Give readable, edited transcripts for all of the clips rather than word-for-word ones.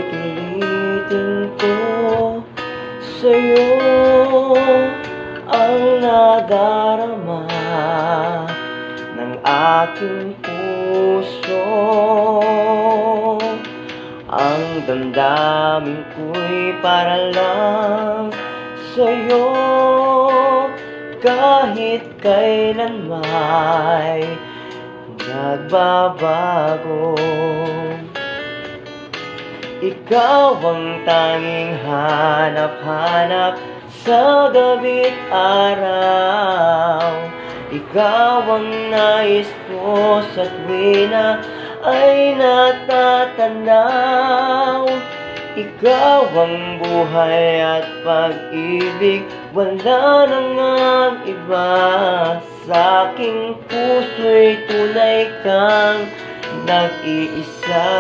Ulit-ulitin ko sa'yo ang nadarama ng aking puso. Ang damdamin ko'y para lang sa'yo, kahit kailan may nagbabago. Ikaw ang tanging hanap-hanap sa gabi't araw. Ikaw ang nais ko sa tuwina ay natatanaw. Ikaw ang buhay at pag-ibig, wala nang ang iba. Sa aking puso'y tunay kang nag-iisa.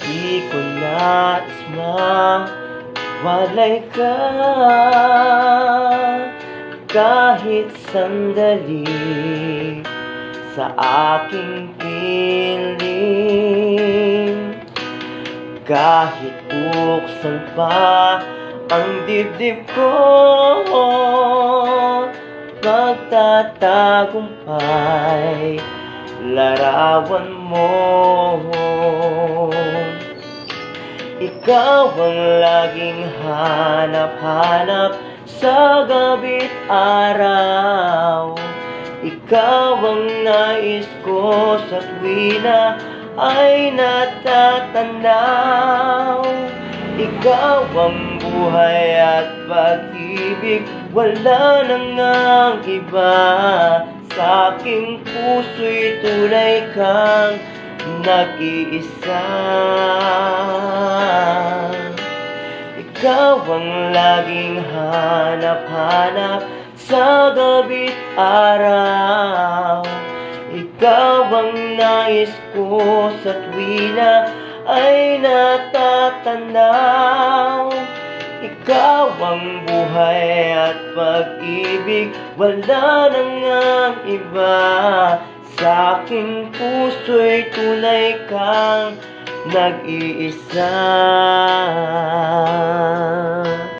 Di ko nais mawalay ka kahit sandali sa aking piling. Kahit buksan pa ang dibdib ko, magtatagumpay larawan mo. Ikaw ang laging hanap-hanap sa gabi't araw. Ikaw ang nais ko sa tuwina ay natatanaw. Ikaw ang buhay at pag-ibig, wala nang ang iba. Sa aking puso'y tunay kang nag-iisa. Ikaw ang laging hanap-hanap sa gabi't araw. Ikaw ang nais ko sa tuwina ay natatanaw. Ikaw ang buhay at pag-ibig, wala nang ang iba. Sa aking puso'y tunay kang nag-iisa.